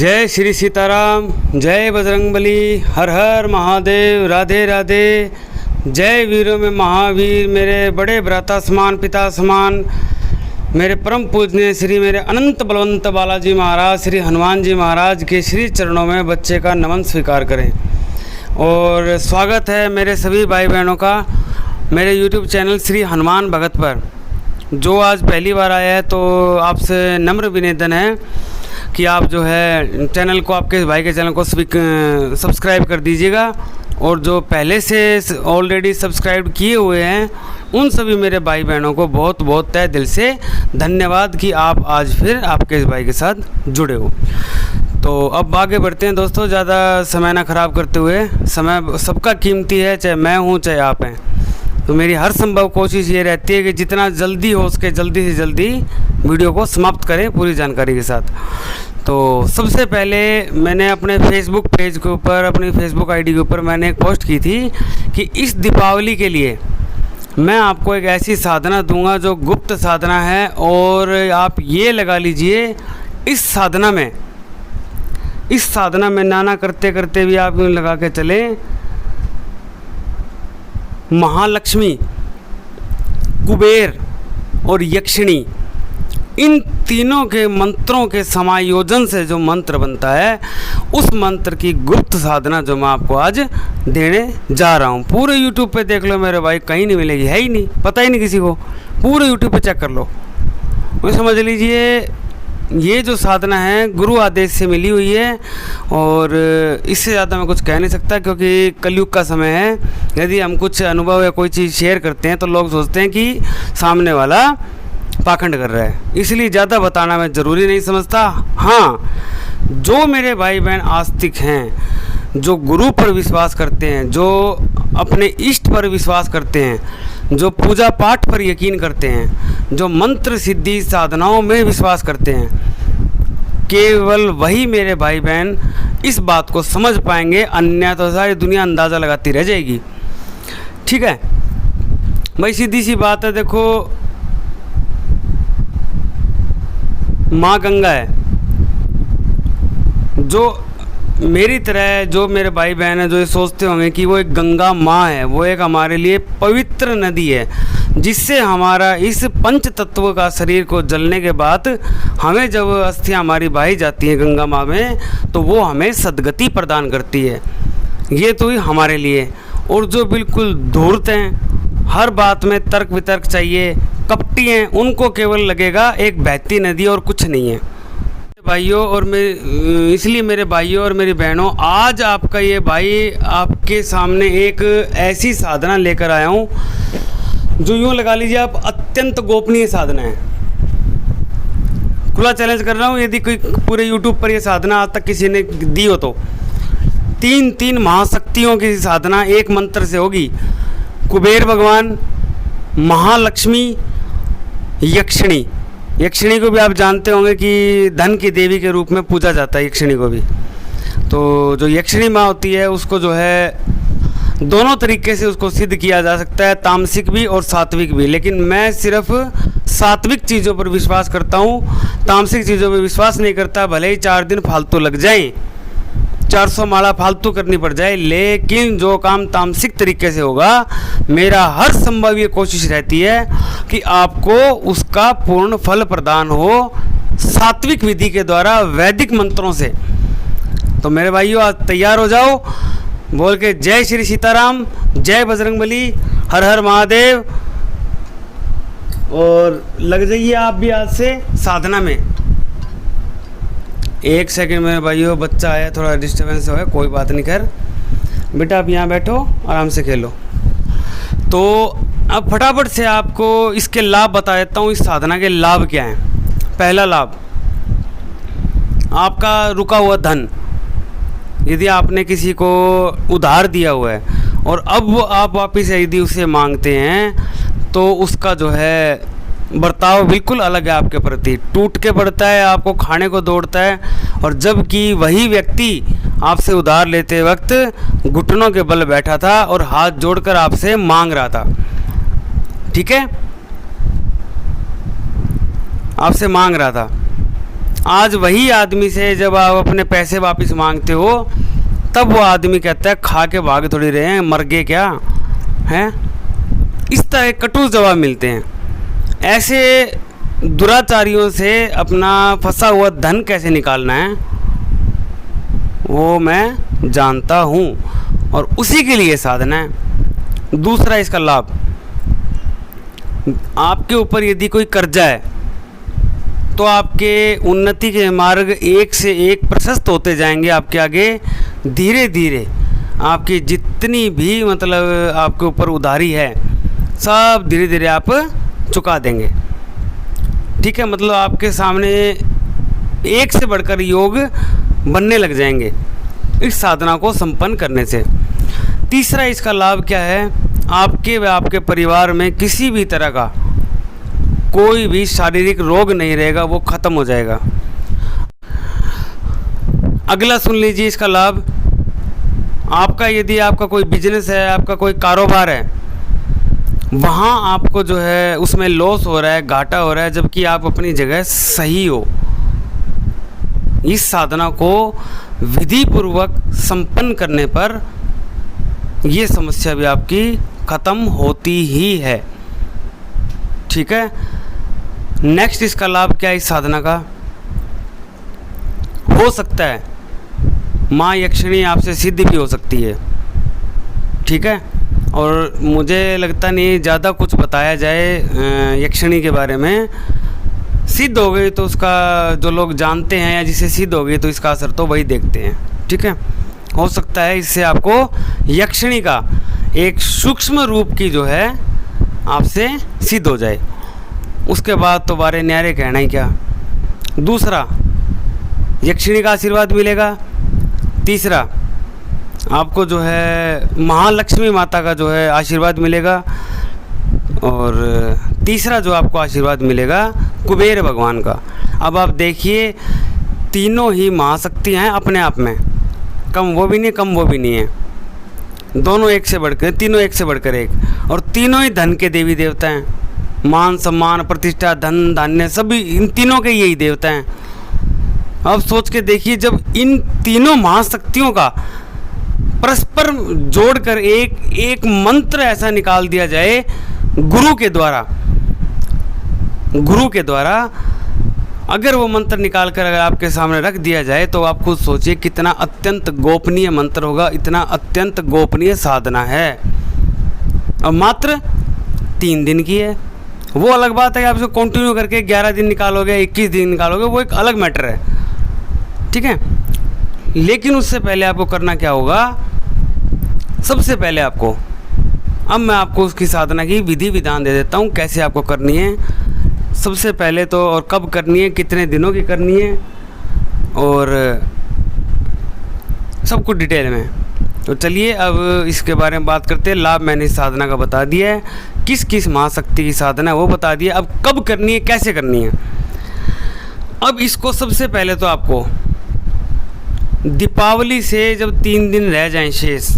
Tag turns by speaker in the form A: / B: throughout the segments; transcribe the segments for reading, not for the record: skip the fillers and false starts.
A: जय श्री सीताराम, जय बजरंगबली, हर हर महादेव, राधे राधे। जय वीरों में महावीर, मेरे बड़े भ्राता समान, पिता समान, मेरे परम पूजनीय श्री मेरे अनंत बलवंत बालाजी महाराज, श्री हनुमान जी महाराज के श्री चरणों में बच्चे का नमन स्वीकार करें। और स्वागत है मेरे सभी भाई बहनों का मेरे YouTube चैनल श्री हनुमान भगत पर। जो आज पहली बार आया है तो आपसे नम्र विनिवेदन है कि आप जो है चैनल को, आपके भाई के चैनल को सब्सक्राइब कर दीजिएगा। और जो पहले से ऑलरेडी सब्सक्राइब किए हुए हैं उन सभी मेरे भाई बहनों को बहुत बहुत तहे दिल से धन्यवाद कि आप आज फिर आपके इस भाई के साथ जुड़े हो। तो अब आगे बढ़ते हैं दोस्तों, ज़्यादा समय ना ख़राब करते हुए। समय सबका कीमती है, चाहे मैं हूँ चाहे आप हैं। तो मेरी हर संभव कोशिश ये रहती है कि जितना जल्दी हो सके जल्दी से जल्दी वीडियो को समाप्त करें पूरी जानकारी के साथ। तो सबसे पहले मैंने अपने फेसबुक पेज के ऊपर, अपनी फेसबुक आईडी के ऊपर मैंने एक पोस्ट की थी कि इस दीपावली के लिए मैं आपको एक ऐसी साधना दूंगा जो गुप्त साधना है। और आप ये लगा लीजिए, इस साधना में नाना करते करते भी आप लगा के चले, महालक्ष्मी, कुबेर और यक्षिणी, इन तीनों के मंत्रों के समायोजन से जो मंत्र बनता है, उस मंत्र की गुप्त साधना जो मैं आपको आज देने जा रहा हूँ। पूरे YouTube पे देख लो मेरे भाई, कहीं नहीं मिलेगी, है ही नहीं, पता ही नहीं किसी को। पूरे YouTube पे चेक कर लो। वो समझ लीजिए ये जो साधना है गुरु आदेश से मिली हुई है। और इससे ज़्यादा मैं कुछ कह नहीं सकता, क्योंकि कलयुग का समय है। यदि हम कुछ अनुभव या कोई चीज़ शेयर करते हैं तो लोग सोचते हैं कि सामने वाला पाखंड कर रहा है, इसलिए ज़्यादा बताना मैं ज़रूरी नहीं समझता। हाँ, जो मेरे भाई बहन आस्तिक हैं, जो गुरु पर विश्वास करते हैं, जो अपने इष्ट पर विश्वास करते हैं, जो पूजा पाठ पर यकीन करते हैं, जो मंत्र सिद्धि साधनाओं में विश्वास करते हैं, केवल वही मेरे भाई बहन इस बात को समझ पाएंगे, अन्यथा तो सारी दुनिया अंदाज़ा लगाती रह जाएगी। ठीक है भाई, सीधी सी बात है। देखो, माँ गंगा है, जो मेरी तरह जो मेरे भाई बहन हैं जो ये सोचते होंगे कि वो एक गंगा माँ है, वो एक हमारे लिए पवित्र नदी है, जिससे हमारा इस पंच तत्व का शरीर को जलने के बाद हमें जब अस्थियाँ हमारी बहाई जाती हैं गंगा माँ में, तो वो हमें सद्गति प्रदान करती है। ये तो ही हमारे लिए। और जो बिल्कुल धूर्त हैं, हर बात में तर्क वितर्क चाहिए, कपटी हैं, उनको केवल लगेगा एक बहती नदी और कुछ नहीं है। भाइयों और इसलिए मेरे भाइयों और मेरी बहनों, आज आपका ये भाई आपके सामने एक ऐसी साधना लेकर आया हूँ जो यूँ लगा लीजिए आप अत्यंत गोपनीय साधना है। खुला चैलेंज कर रहा हूँ, यदि कोई पूरे YouTube पर ये साधना आज तक किसी ने दी हो तो तीन महाशक्तियों की साधना एक मंत्र से होगी। कुबेर भगवान, महालक्ष्मी, यक्षिणी। यक्षिणी को भी आप जानते होंगे कि धन की देवी के रूप में पूजा जाता है यक्षिणी को भी। तो जो यक्षिणी माँ होती है उसको जो है दोनों तरीके से उसको सिद्ध किया जा सकता है, तामसिक भी और सात्विक भी। लेकिन मैं सिर्फ सात्विक चीज़ों पर विश्वास करता हूँ, तामसिक चीज़ों पर विश्वास नहीं करता। भले ही 4 दिन फालतू लग जाएं, 400 माला फालतू करनी पड़ जाए, लेकिन जो काम तामसिक तरीके से होगा, मेरा हर संभव ये कोशिश रहती है कि आपको उसका पूर्ण फल प्रदान हो सात्विक विधि के द्वारा, वैदिक मंत्रों से। तो मेरे भाइयों, आज तैयार हो जाओ, बोल के जय श्री सीताराम, जय बजरंगबली, हर हर महादेव। और लग जाइए आप भी आज से साधना में। एक सेकंड मेरे भाइयों, बच्चा आया, थोड़ा डिस्टर्बेंस हो है, कोई बात नहीं। कर बेटा, आप यहाँ बैठो, आराम से खेलो। तो अब फटाफट से आपको इसके लाभ बता देता हूँ। इस साधना के लाभ क्या हैं। पहला लाभ, आपका रुका हुआ धन, यदि आपने किसी को उधार दिया हुआ है और अब आप वापस यदि उसे मांगते हैं, तो उसका जो है बर्ताव बिल्कुल अलग है आपके प्रति, टूट के पड़ता है, आपको खाने को दौड़ता है। और जबकि वही व्यक्ति आपसे उधार लेते वक्त घुटनों के बल बैठा था और हाथ जोड़कर आपसे मांग रहा था। ठीक है, आपसे मांग रहा था। आज वही आदमी से जब आप अपने पैसे वापस मांगते हो तब वो आदमी कहता है खा के भाग थोड़ी रहे हैं, मर गए क्या हैं। इस तरह कटु जवाब मिलते हैं। ऐसे दुराचारियों से अपना फंसा हुआ धन कैसे निकालना है वो मैं जानता हूँ और उसी के लिए साधना है। दूसरा इसका लाभ, आपके ऊपर यदि कोई कर्जा है तो आपके उन्नति के मार्ग एक से एक प्रशस्त होते जाएंगे। आपके आगे धीरे धीरे आपकी जितनी भी मतलब आपके ऊपर उधारी है सब धीरे धीरे आप चुका देंगे। ठीक है, मतलब आपके सामने एक से बढ़कर योग बनने लग जाएंगे इस साधना को संपन्न करने से। तीसरा इसका लाभ क्या है, आपके व आपके परिवार में किसी भी तरह का कोई भी शारीरिक रोग नहीं रहेगा, वो ख़त्म हो जाएगा। अगला सुन लीजिए इसका लाभ, आपका यदि आपका कोई बिजनेस है, आपका कोई कारोबार है, वहाँ आपको जो है उसमें लॉस हो रहा है, घाटा हो रहा है, जबकि आप अपनी जगह सही हो। इस साधना को विधि पूर्वक संपन्न करने पर ये समस्या भी आपकी ख़त्म होती ही है। ठीक है, नेक्स्ट इसका लाभ क्या है इस साधना का, हो सकता है माँ यक्षिणी आपसे सिद्ध भी हो सकती है। ठीक है, और मुझे लगता नहीं ज़्यादा कुछ बताया जाए यक्षिणी के बारे में। सिद्ध हो गई तो उसका जो लोग जानते हैं या जिसे सिद्ध हो गई तो इसका असर तो वही देखते हैं। ठीक है, हो सकता है इससे आपको यक्षिणी का एक सूक्ष्म रूप की जो है आपसे सिद्ध हो जाए, उसके बाद तो बारे न्यारे कहना ही क्या। दूसरा, यक्षिणी का आशीर्वाद मिलेगा। तीसरा, आपको जो है महालक्ष्मी माता का जो है आशीर्वाद मिलेगा। और तीसरा जो आपको आशीर्वाद मिलेगा कुबेर भगवान का। अब आप देखिए, तीनों ही महाशक्ति हैं अपने आप में, कम वो भी नहीं कम वो भी नहीं है, दोनों एक से बढ़कर, तीनों एक से बढ़कर एक, और तीनों ही धन के देवी देवता हैं। मान सम्मान प्रतिष्ठा धन धान्य सभी इन तीनों के यही देवता हैं। अब सोच के देखिए, जब इन तीनों महाशक्तियों का परस्पर जोड़कर एक मंत्र ऐसा निकाल दिया जाए गुरु के द्वारा, अगर वो मंत्र निकाल कर अगर आपके सामने रख दिया जाए तो आप खुद सोचिए कितना अत्यंत गोपनीय मंत्र होगा, इतना अत्यंत गोपनीय साधना है। अब मात्र 3 दिन की है, वो अलग बात है कि आप इसको कंटिन्यू करके 11 दिन निकालोगे, 21 दिन निकालोगे, वो एक अलग मैटर है। ठीक है, लेकिन उससे पहले आपको करना क्या होगा, सबसे पहले आपको, अब मैं आपको उसकी साधना की विधि विधान दे देता हूँ कैसे आपको करनी है। सबसे पहले तो, और कब करनी है, कितने दिनों की करनी है, और सब कुछ डिटेल में। तो चलिए अब इसके बारे में बात करते हैं। लाभ मैंने इस साधना का बता दिया है, किस किस महाशक्ति की साधना है वो बता दिया। अब कब करनी है, कैसे करनी है। अब इसको सबसे पहले तो आपको दीपावली से जब 3 दिन रह जाएं शेष,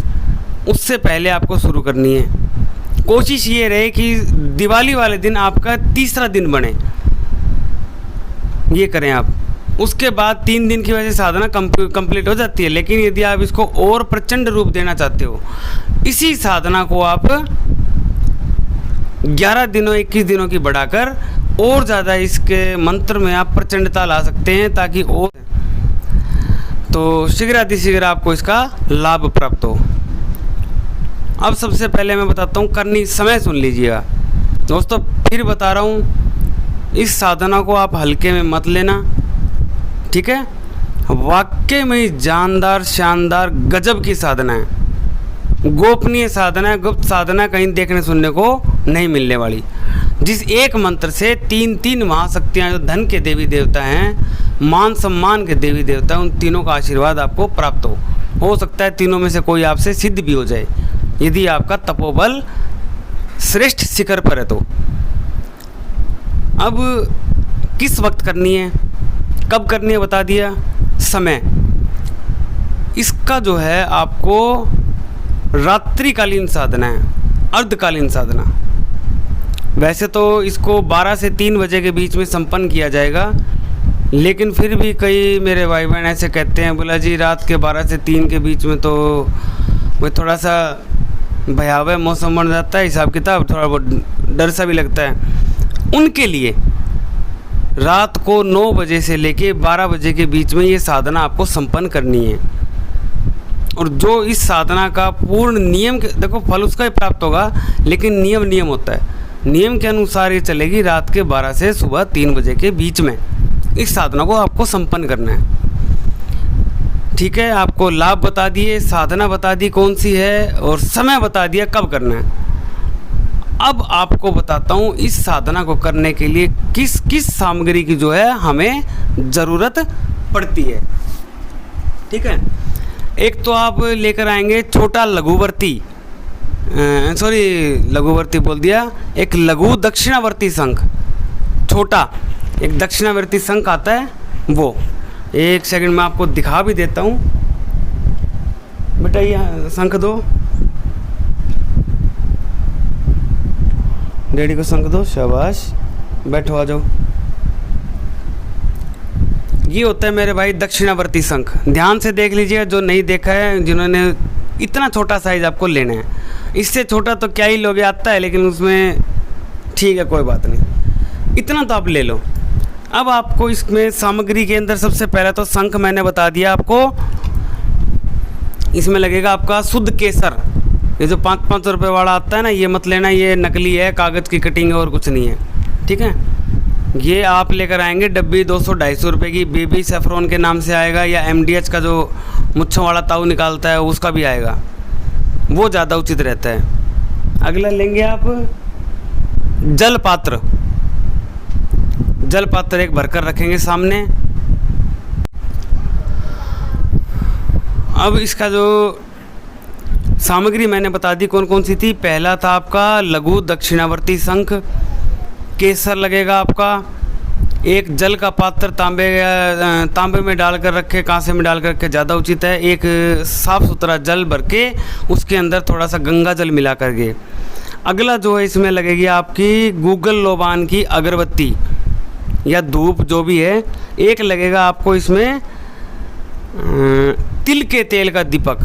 A: उससे पहले आपको शुरू करनी है। कोशिश ये रहे कि दिवाली वाले दिन आपका तीसरा दिन बने, ये करें आप। उसके बाद 3 दिन की वजह से साधना कंप्लीट हो जाती है। लेकिन यदि आप इसको और प्रचंड रूप देना चाहते हो, इसी साधना को आप 11 दिनों 21 दिनों की बढ़ाकर और ज़्यादा इसके मंत्र में आप प्रचंडता ला सकते हैं, ताकि और तो शीघ्र आपको इसका लाभ प्राप्त हो। अब सबसे पहले मैं बताता हूँ करनी समय, सुन लीजिएगा दोस्तों, फिर बता रहा हूँ, इस साधना को आप हल्के में मत लेना। ठीक है, वाकई में जानदार शानदार गजब की साधना है, गोपनीय साधना है, गुप्त साधना, कहीं देखने सुनने को नहीं मिलने वाली। जिस एक मंत्र से 3 महाशक्तियाँ जो धन के देवी देवता हैं, मान सम्मान के देवी देवता हैं, उन तीनों का आशीर्वाद आपको प्राप्त हो सकता है तीनों में से कोई आपसे सिद्ध भी हो जाए, यदि आपका तपोबल श्रेष्ठ शिखर पर है तो। अब किस वक्त करनी है, कब करनी है बता दिया। समय, इसका जो है आपको रात्रिकालीन साधना है, अर्धकालीन साधना। वैसे तो इसको 12 से 3 बजे के बीच में संपन्न किया जाएगा, लेकिन फिर भी कई मेरे भाई बहन ऐसे कहते हैं, बोला जी रात के 12 से 3 के बीच में तो वो थोड़ा सा भयावह मौसम बन जाता है, हिसाब किताब थोड़ा बहुत डर सा भी लगता है। उनके लिए रात को 9 बजे से लेके 12 बजे के बीच में ये साधना आपको संपन्न करनी है। और जो इस साधना का पूर्ण नियम देखो, फल उसका ही प्राप्त होगा, लेकिन नियम होता है। नियम के अनुसार ये चलेगी रात के 12 से सुबह 3 बजे के बीच में इस साधना को आपको संपन्न करना है। ठीक है, आपको लाभ बता दिए, साधना बता दी कौन सी है, और समय बता दिया कब करना है। अब आपको बताता हूँ इस साधना को करने के लिए किस किस सामग्री की जो है हमें ज़रूरत पड़ती है। ठीक है, एक तो आप लेकर आएंगे छोटा लघुवर्ती, लघुवर्ती बोल दिया, एक लघु दक्षिणावर्ती शंख, छोटा एक दक्षिणावर्ती शंख आता है वो। एक सेकंड में आपको दिखा भी देता हूँ। बेटा ये शंख दो, डैडी को शंख दो, शाबाश, बैठो आ जाओ। ये होता है मेरे भाई दक्षिणावर्ती शंख। ध्यान से देख लीजिए, जो नहीं देखा है, जिन्होंने, इतना छोटा साइज आपको लेना है। इससे छोटा तो क्या ही लोगे, आता है, लेकिन उसमें ठीक है कोई बात नहीं, इतना तो आप ले लो। अब आपको इसमें सामग्री के अंदर सबसे पहले तो शंख मैंने बता दिया आपको। इसमें लगेगा आपका शुद्ध केसर। ये जो 5-5 रुपये वाला आता है ना, ये मत लेना, ये नकली है, कागज़ की कटिंग है और कुछ नहीं है। ठीक है, ये आप लेकर आएंगे डब्बी 200-250 रुपये की। बेबी सेफ्रॉन के नाम से आएगा, या MDH का जो मुच्छों वाला ताऊ निकालता है उसका भी आएगा, वो ज़्यादा उचित रहता है। अगला लेंगे आप जल पात्र। जल पात्र एक भरकर रखेंगे सामने। अब इसका जो सामग्री मैंने बता दी कौन कौन सी थी। पहला था आपका लघु दक्षिणावर्ती शंख, केसर लगेगा आपका, एक जल का पात्र तांबे में डालकर रखे, कांसे में डालकर रखे ज़्यादा उचित है। एक साफ़ सुथरा जल भर के उसके अंदर थोड़ा सा गंगा जल मिला करके। अगला जो है इसमें लगेगी आपकी गूगल लोबान की अगरबत्ती या धूप जो भी है। एक लगेगा आपको इसमें तिल के तेल का दीपक,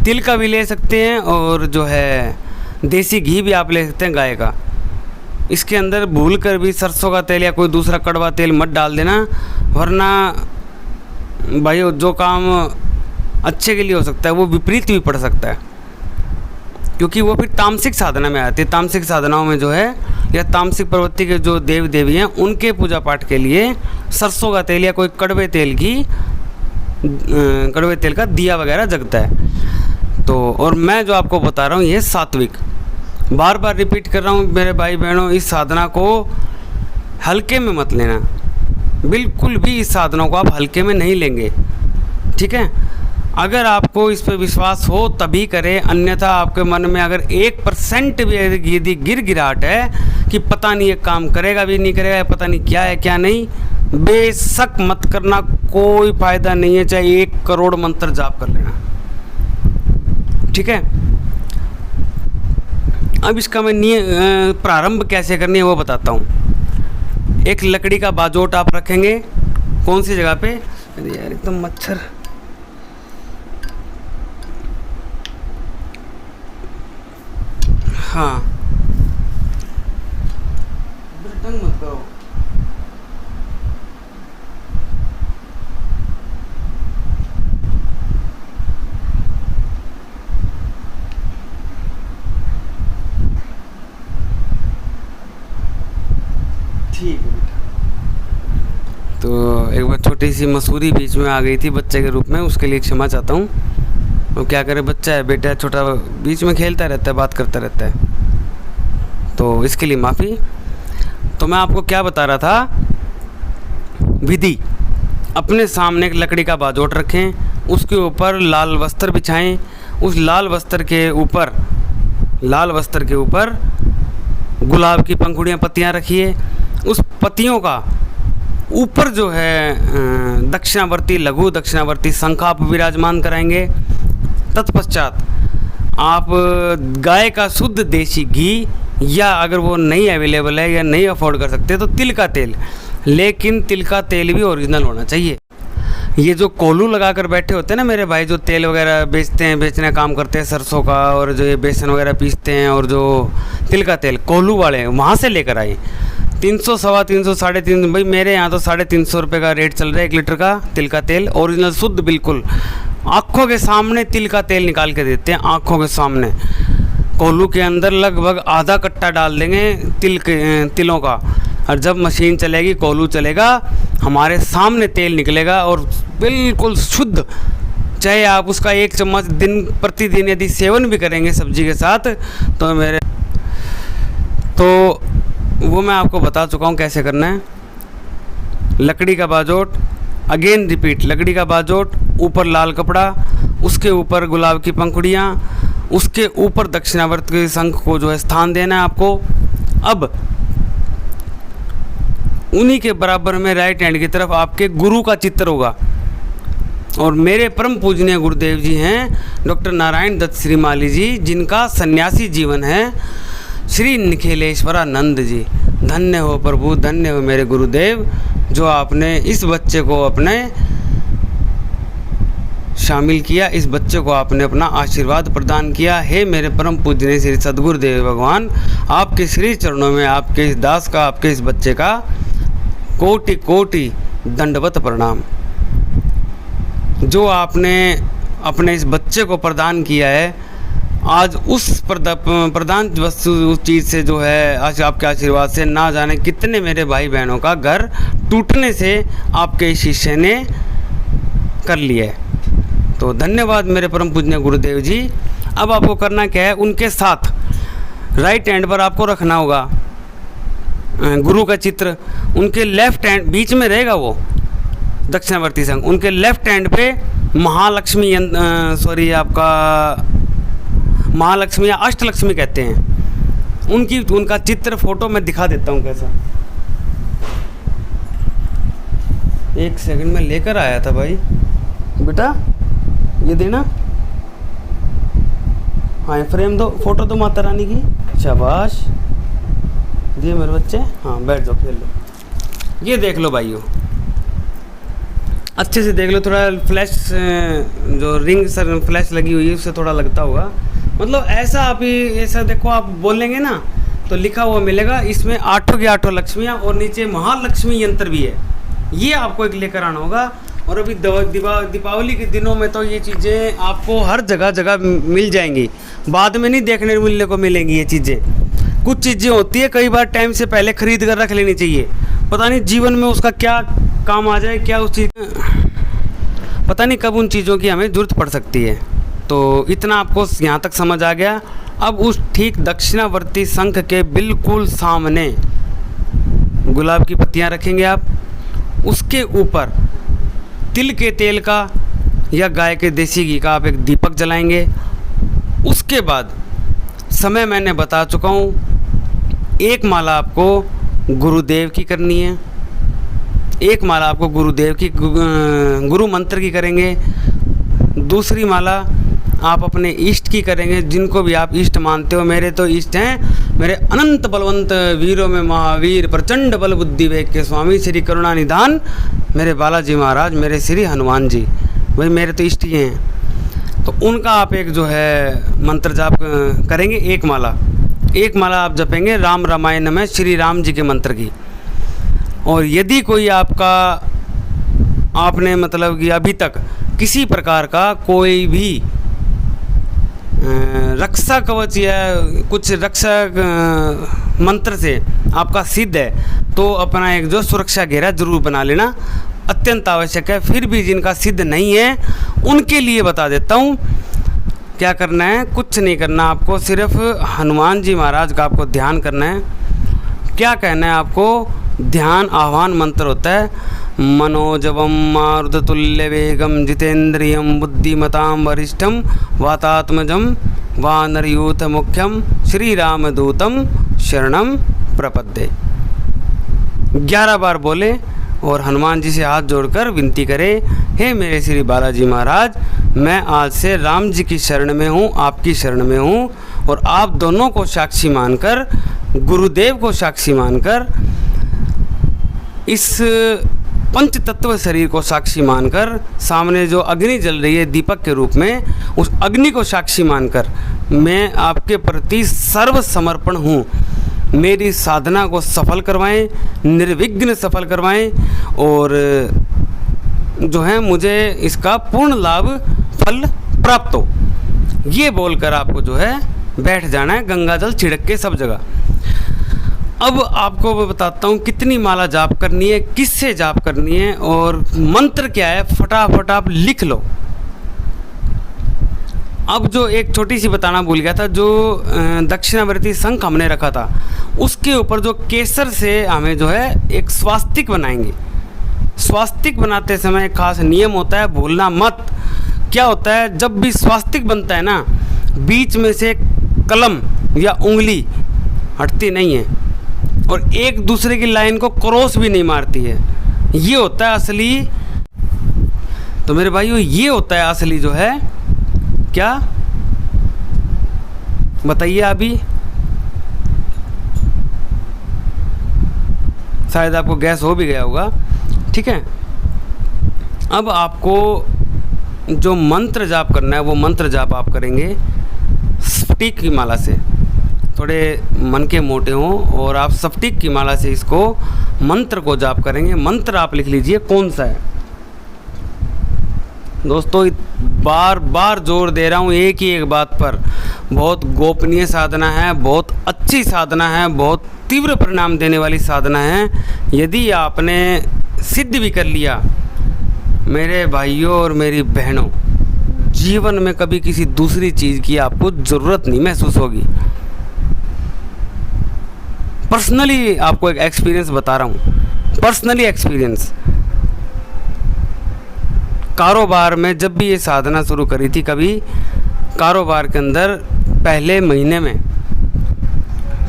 A: तिल का भी ले सकते हैं, और जो है देसी घी भी आप ले सकते हैं गाय का। इसके अंदर भूल कर भी सरसों का तेल या कोई दूसरा कड़वा तेल मत डाल देना, वरना भाई जो काम अच्छे के लिए हो सकता है वो विपरीत भी पड़ सकता है, क्योंकि वो फिर तामसिक साधना में आती है। तामसिक साधनाओं में जो है, या तामसिक प्रवृत्ति के जो देव देवी हैं, उनके पूजा पाठ के लिए सरसों का तेल या कोई कड़वे तेल का दिया वगैरह जगता है। तो और मैं जो आपको बता रहा हूँ ये सात्विक, बार बार रिपीट कर रहा हूँ मेरे भाई बहनों, इस साधना को हल्के में मत लेना, बिल्कुल भी इस साधनों को आप हल्के में नहीं लेंगे। ठीक है, अगर आपको इस पर विश्वास हो तभी करें, अन्यथा आपके मन में अगर 1% भी यदि गिराहट है कि पता नहीं ये काम करेगा भी नहीं करेगा, पता नहीं क्या है क्या नहीं, बेशक मत करना, कोई फ़ायदा नहीं है, चाहे 1 करोड़ मंत्र जाप कर लेना। ठीक है, अब इसका मैं प्रारंभ कैसे करनी है वो बताता हूँ। एक लकड़ी का बाजोट आप रखेंगे, कौन सी जगह पे, अरे यार एकदम मच्छर, हाँ तंग मत करो। ठीक है बेटा। तो एक बार छोटी सी मसूरी बीच में आ गई थी बच्चे के रूप में, उसके लिए क्षमा चाहता हूँ। वो क्या करे, बच्चा है, बेटा छोटा, बीच में खेलता रहता है, बात करता रहता है, तो इसके लिए माफ़ी। तो मैं आपको क्या बता रहा था, विधि। अपने सामने एक लकड़ी का बाजोट रखें, उसके ऊपर लाल वस्त्र बिछाएं, उस लाल वस्त्र के ऊपर गुलाब की पंखुड़ियाँ पत्तियाँ रखिए। उस पत्तियों का ऊपर जो है दक्षिणावर्ती, लघु दक्षिणावर्ती शंख आप विराजमान कराएंगे। तत्पश्चात आप गाय का शुद्ध देसी घी, या अगर वो नहीं अवेलेबल है या नहीं अफोर्ड कर सकते तो तिल का तेल लेकिन तिल का तेल भी ओरिजिनल होना चाहिए। ये जो कोल्हू लगा कर बैठे होते हैं ना मेरे भाई, जो तेल वगैरह बेचते हैं, बेचने का काम करते हैं सरसों का, और जो ये बेसन वगैरह पीसते हैं, और जो तिल का तेल कोल्हू वाले हैं वहाँ से लेकर आए 300, 350, 350, भाई मेरे यहाँ तो 350 रुपये का रेट चल रहा है 1 लीटर का तिल का तेल, ओरिजिनल शुद्ध बिल्कुल। आँखों के सामने तिल का तेल निकाल के देते हैं, आँखों के सामने। कोल्हू के अंदर लगभग आधा कट्टा डाल देंगे तिलों का, और जब मशीन चलेगी, कोल्हू चलेगा, हमारे सामने तेल निकलेगा और बिल्कुल शुद्ध। चाहे आप उसका 1 चम्मच दिन प्रतिदिन यदि सेवन भी करेंगे सब्जी के साथ, तो वो मैं आपको बता चुका हूँ कैसे करना है। लकड़ी का बाजोट, अगेन रिपीट, लकड़ी का बाजोट, ऊपर लाल कपड़ा, उसके ऊपर गुलाब की पंखुड़ियाँ, उसके ऊपर दक्षिणावर्त शंख को जो है स्थान देना है आपको। अब उन्हीं के बराबर में राइट हैंड की तरफ आपके गुरु का चित्र होगा, और मेरे परम पूजनीय गुरुदेव जी हैं डॉक्टर नारायण दत्त श्रीमाली जी, जिनका सन्यासी जीवन है, श्री निखिलेश्वरानंद जी। धन्य हो प्रभु, धन्य हो मेरे गुरुदेव, जो आपने इस बच्चे को अपने शामिल किया, इस बच्चे को आपने अपना आशीर्वाद प्रदान किया। हे मेरे परम पूजनीय श्री सद्गुरुदेव भगवान, आपके श्री चरणों में आपके इस दास का, आपके इस बच्चे का कोटि कोटि दंडवत प्रणाम। जो आपने अपने इस बच्चे को प्रदान किया है, आज उस प्रदान वस्तु, उस चीज़ से जो है आज आपके आशीर्वाद से ना जाने कितने मेरे भाई बहनों का घर टूटने से आपके शिष्य ने कर लिया है। तो धन्यवाद मेरे परम पूजनीय गुरुदेव जी। अब आपको करना क्या है, उनके साथ राइट हैंड पर आपको रखना होगा गुरु का चित्र, उनके लेफ्ट हैंड बीच में रहेगा वो दक्षिणावर्ती संघ, उनके लेफ्ट हैंड पे महालक्ष्मी आपका महालक्ष्मी या अष्टलक्ष्मी कहते हैं, उनका चित्र फोटो मैं दिखा देता हूँ कैसा। 1 सेकंड में लेकर आया था भाई, बेटा ये देना, हाँ फ्रेम दो, फोटो दो माता रानी की, शाबाश दिए मेरे बच्चे। हाँ बैठ जाओ, खेल लो। ये देख लो भाइयों, अच्छे से देख लो, थोड़ा फ्लैश जो रिंग सर फ्लैश लगी हुई है उससे थोड़ा लगता होगा, मतलब ऐसा आप ही ऐसा देखो, आप बोलेंगे ना तो लिखा हुआ मिलेगा, इसमें 8 की 8 लक्ष्मियाँ और नीचे महालक्ष्मी यंत्र भी है। ये आपको एक लेकर आना होगा। और अभी दीपावली के दिनों में तो ये चीज़ें आपको हर जगह मिल जाएंगी, बाद में नहीं देखने मिलने को मिलेंगी ये चीज़ें। कुछ चीज़ें होती है कई बार टाइम से पहले ख़रीद कर रख लेनी चाहिए, पता नहीं जीवन में उसका क्या काम आ जाए, क्या उस चीज़, पता नहीं कब उन चीज़ों की हमें ज़रूरत पड़ सकती है। तो इतना आपको यहाँ तक समझ आ गया। अब उस ठीक दक्षिणावर्ती शंख के बिल्कुल सामने गुलाब की पत्तियाँ रखेंगे आप, उसके ऊपर तिल के तेल का या गाय के देसी घी का आप एक दीपक जलाएंगे। उसके बाद समय मैंने बता चुका हूँ, एक माला आपको गुरुदेव की करनी है, एक माला आपको गुरुदेव की गुरु मंत्र की करेंगे, दूसरी माला आप अपने इष्ट की करेंगे, जिनको भी आप इष्ट मानते हो। मेरे तो इष्ट हैं मेरे अनंत बलवंत वीरों में महावीर प्रचंड बल बुद्धि वेग के स्वामी श्री करुणा निधान मेरे बालाजी महाराज, मेरे श्री हनुमान जी, भाई मेरे तो इष्ट ही हैं। तो उनका आप एक जो है मंत्र जाप करेंगे, एक माला आप जपेंगे राम रामायण में श्री राम जी के मंत्र की। और यदि कोई आपने मतलब कि अभी तक किसी प्रकार का कोई भी रक्षा कवच या कुछ रक्षा मंत्र से आपका सिद्ध है, तो अपना एक जो सुरक्षा घेरा जरूर बना लेना, अत्यंत आवश्यक है। फिर भी जिनका सिद्ध नहीं है उनके लिए बता देता हूँ क्या करना है। कुछ नहीं करना, आपको सिर्फ हनुमान जी महाराज का आपको ध्यान करना है। क्या कहना है आपको, ध्यान आह्वान मंत्र होता है, मनोजवम मारुततुल्य वेगम जितेंद्रियम बुद्धिमतां वरिष्ठम वातात्मजं वानरयूथ मुख्यम श्री रामदूतम शरणम प्रपद्ये। 11 बार बोले और हनुमान जी से हाथ जोड़कर विनती करें, हे मेरे श्री बालाजी महाराज, मैं आज से राम जी की शरण में हूँ, आपकी शरण में हूँ, और आप दोनों को साक्षी मानकर, गुरुदेव को साक्षी मानकर इस पंच तत्व शरीर को साक्षी मानकर, सामने जो अग्नि जल रही है दीपक के रूप में, उस अग्नि को साक्षी मानकर मैं आपके प्रति सर्व समर्पण हूँ। मेरी साधना को सफल करवाएं, निर्विघ्न सफल करवाएं, और जो है मुझे इसका पूर्ण लाभ फल प्राप्त हो। ये बोलकर आपको जो है बैठ जाना है, गंगा जल छिड़क के सब जगह। अब आपको मैं बताता हूँ कितनी माला जाप करनी है, किससे जाप करनी है और मंत्र क्या है, फटाफट आप लिख लो। अब जो एक छोटी सी बताना भूल गया था, जो दक्षिणावर्ती शंख हमने रखा था, उसके ऊपर जो केसर से हमें जो है एक स्वास्तिक बनाएंगे। स्वास्तिक बनाते समय एक खास नियम होता है, भूलना मत। क्या होता है, जब भी स्वास्तिक बनता है ना, बीच में से कलम या उंगली हटती नहीं है और एक दूसरे की लाइन को क्रॉस भी नहीं मारती है। ये होता है असली। तो मेरे भाइयों, ये होता है असली जो है, क्या बताइए अभी, शायद आपको गैस हो भी गया होगा। ठीक है, अब आपको जो मंत्र जाप करना है वो मंत्र जाप आप करेंगे स्फटिक की माला से। थोड़े मन के मोटे हों और आप स्फटिक की माला से इसको मंत्र को जाप करेंगे। मंत्र आप लिख लीजिए कौन सा है। दोस्तों, बार बार जोर दे रहा हूँ एक ही एक बात पर, बहुत गोपनीय साधना है, बहुत अच्छी साधना है, बहुत तीव्र परिणाम देने वाली साधना है। यदि आपने सिद्ध भी कर लिया मेरे भाइयों और मेरी बहनों, जीवन में कभी किसी दूसरी चीज़ की आपको ज़रूरत नहीं महसूस होगी। पर्सनली आपको एक एक्सपीरियंस बता रहा हूँ, पर्सनली एक्सपीरियंस। कारोबार में जब भी ये साधना शुरू करी थी, कभी कारोबार के अंदर पहले महीने में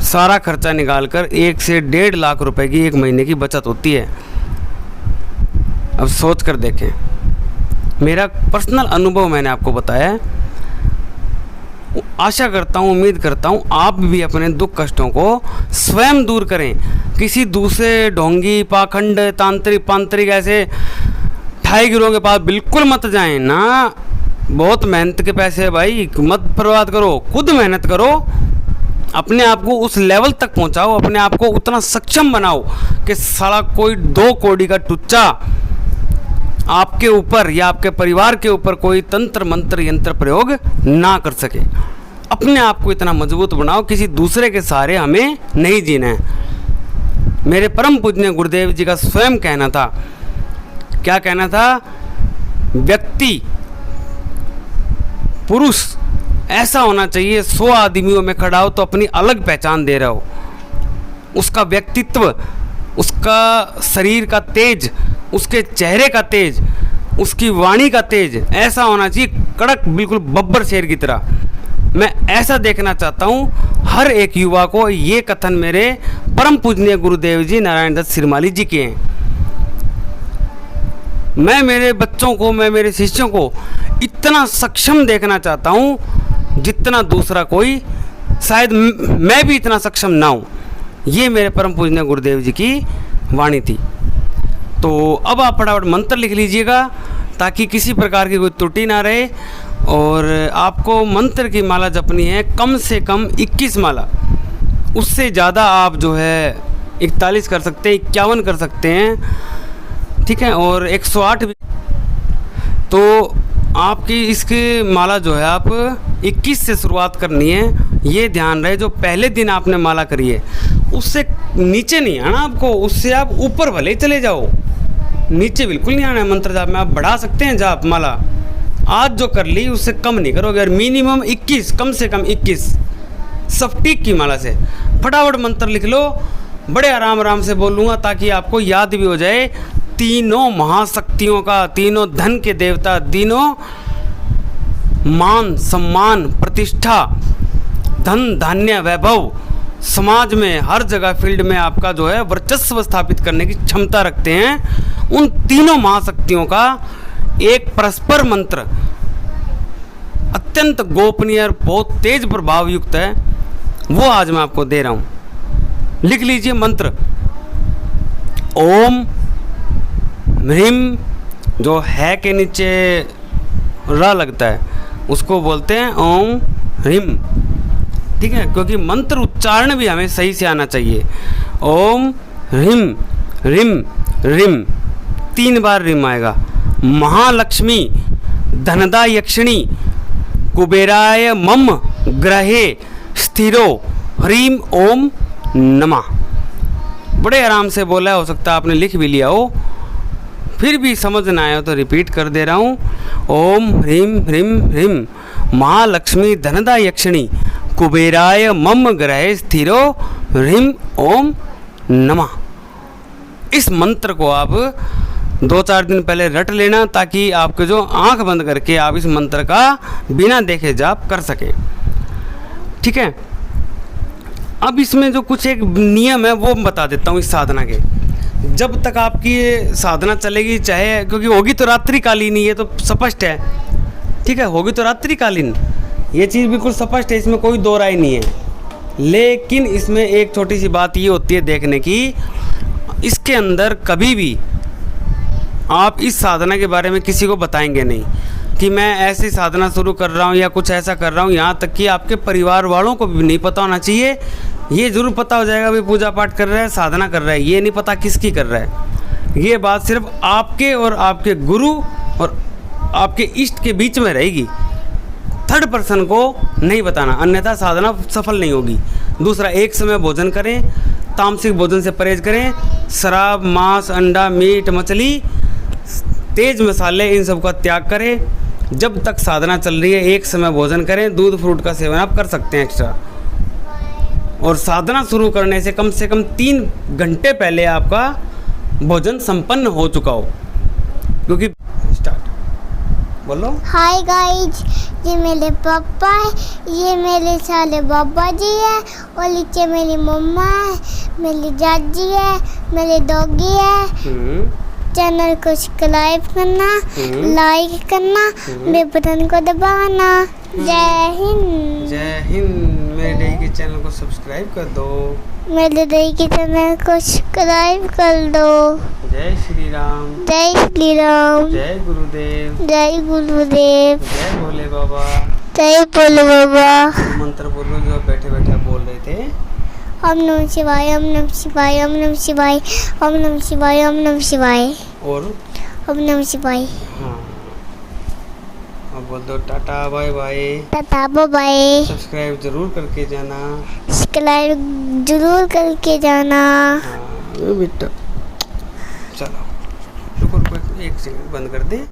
A: सारा खर्चा निकालकर 1 से 1.5 लाख रुपए की एक महीने की बचत होती है। अब सोच कर देखें, मेरा पर्सनल अनुभव मैंने आपको बताया है। आशा करता हूँ, उम्मीद करता हूँ आप भी अपने दुख कष्टों को स्वयं दूर करें। किसी दूसरे ढोंगी, पाखंड, तांत्रिक ऐसे ठाईगिरों के पास बिल्कुल मत जाएं ना। बहुत मेहनत के पैसे है भाई, मत बर्बाद करो, खुद मेहनत करो, अपने आप को उस लेवल तक पहुंचाओ, अपने आप को उतना सक्षम बनाओ कि साला कोई 2 कौड़ी का टुच्चा आपके ऊपर या आपके परिवार के ऊपर कोई तंत्र मंत्र यंत्र प्रयोग ना कर सके। अपने आप को इतना मजबूत बनाओ, किसी दूसरे के सहारे हमें नहीं जीना है। मेरे परम पूज्य गुरुदेव जी का स्वयं कहना था, क्या कहना था, व्यक्ति पुरुष ऐसा होना चाहिए 100 आदमियों में खड़ा हो तो अपनी अलग पहचान दे रहा हो। उसका व्यक्तित्व, उसका शरीर का तेज, उसके चेहरे का तेज, उसकी वाणी का तेज ऐसा होना चाहिए, कड़क, बिल्कुल बब्बर शेर की तरह। मैं ऐसा देखना चाहता हूँ हर एक युवा को। ये कथन मेरे परम पूजनीय गुरुदेव जी नारायण दत्त सिरमाली जी के हैं। मैं मेरे बच्चों को, मैं मेरे शिष्यों को इतना सक्षम देखना चाहता हूँ जितना दूसरा कोई, शायद मैं भी इतना सक्षम ना हूँ। ये मेरे परम पूजनीय गुरुदेव जी की वाणी थी। तो अब आप फटाफट मंत्र लिख लीजिएगा ताकि किसी प्रकार की कोई त्रुटि ना रहे। और आपको मंत्र की माला जपनी है कम से कम 21 माला, उससे ज़्यादा आप जो है 41 कर सकते हैं, 51 कर सकते हैं, ठीक है, और 108 भी। तो आपकी इसकी माला जो है आप 21 से शुरुआत करनी है। ये ध्यान रहे, जो पहले दिन आपने माला करी है उससे नीचे नहीं आना आपको, उससे आप ऊपर भले ही चले जाओ, नीचे बिल्कुल नहीं आना है। मंत्र जाप में आप बढ़ा सकते हैं जाप माला, आज जो कर ली उससे कम नहीं करोगे। और मिनिमम 21, कम से कम 21 स्फटिक की माला से फटाफट मंत्र लिख लो। बड़े आराम आराम से बोलूँगा ताकि आपको याद भी हो जाए। तीनों महाशक्तियों का, तीनों धन के देवता, तीनों मान सम्मान प्रतिष्ठा धन धान्य वैभव समाज में हर जगह फील्ड में आपका जो है वर्चस्व स्थापित करने की क्षमता रखते हैं। उन तीनों महाशक्तियों का एक परस्पर मंत्र अत्यंत गोपनीय और बहुत तेज प्रभाव युक्त है, वो आज मैं आपको दे रहा हूँ। लिख लीजिए मंत्र, ओम ह्रीम, जो है के नीचे र लगता है उसको बोलते हैं ओम ह्रीम। ठीक है, क्योंकि मंत्र उच्चारण भी हमें सही से आना चाहिए। ओम ह्रीम ह्रीम ह्रीम, 3 बार ह्रीम आएगा। महालक्ष्मी धनदा यक्षिणी कुबेराय मम ग्रहे स्थिरो ह्रीम ओम नमः। बड़े आराम से बोला, हो सकता है आपने लिख भी लिया हो, फिर भी समझ ना आया तो रिपीट कर दे रहा हूँ। ओम ह्रीम ह्रीम ह्रीम महालक्ष्मी धनदा यक्षिणी कुबेराय मम ग्रहे स्थिरो ह्रीम ओम नमः। इस मंत्र को आप 2-4 दिन पहले रट लेना, ताकि आपके जो आंख बंद करके आप इस मंत्र का बिना देखे जाप कर सके। ठीक है, अब इसमें जो कुछ एक नियम है वो बता देता हूँ इस साधना के। जब तक आपकी ये साधना चलेगी, चाहे, क्योंकि होगी तो रात्रिकालीन ही, ये तो स्पष्ट है। ठीक है, होगी तो रात्रिकालीन, ये चीज़ बिल्कुल स्पष्ट है, इसमें कोई दो राय नहीं है। लेकिन इसमें एक छोटी सी बात ये होती है देखने की, इसके अंदर कभी भी आप इस साधना के बारे में किसी को बताएंगे नहीं कि मैं ऐसी साधना शुरू कर रहा हूँ या कुछ ऐसा कर रहा हूँ। यहाँ तक कि आपके परिवार वालों को भी नहीं पता होना चाहिए। ये ज़रूर पता हो जाएगा भाई पूजा पाठ कर रहा है, साधना कर रहा है, ये नहीं पता किसकी कर रहा है। ये बात सिर्फ आपके और आपके गुरु और आपके इष्ट के बीच में रहेगी, थर्ड पर्सन को नहीं बताना, अन्यथा साधना सफल नहीं होगी। दूसरा, एक समय भोजन करें, तामसिक भोजन से परहेज करें, शराब, मांस, अंडा, मीट, मछली, तेज मसाले, इन सब का त्याग करें। जब तक साधना चल रही है एक समय भोजन करें, दूध फ्रूट का सेवन आप कर सकते हैं एक्स्ट्रा। और साधना शुरू करने से कम 3 घंटे पहले आपका भोजन संपन्न हो चुका हो, क्योंकि स्टार्ट बोलो।
B: हाय गाइज, ये मेरे पापा है, ये मेरे साले बाबा जी है, और नीचे मेरी मम्मा है, मेरी दादी है, मेरे डॉगी है। चैनल को सब्सक्राइब करना, लाइक करना, बेल बटन को दबाना। जय हिंद।
A: जय हिंद। मेरे डे के चैनल को सब्सक्राइब कर दो।
B: मेरे डे के चैनल को सब्सक्राइब कर दो।
A: जय श्री राम।
B: जय श्री राम।
A: जय गुरुदेव।
B: जय गुरुदेव।
A: जय भोले बाबा।
B: जय भोले बाबा।
A: मंत्र बोलो जो बैठे बैठे बोल रहे थे।
B: ओम नमः शिवाय, ओम नमः शिवाय, ओम नमः शिवाय, ओम नमः शिवाय, ओम नमः शिवाय,
A: और
B: ओम नमः शिवाय।
A: हाँ, अब बोल दो टाटा बाय बाय।
B: टाटा बाय बाय।
A: सब्सक्राइब जरूर करके जाना।
B: सब्सक्राइब जरूर करके जाना।
A: हाँ बेटा, चलो रुको रुको, 1 सेकंड बंद कर दे।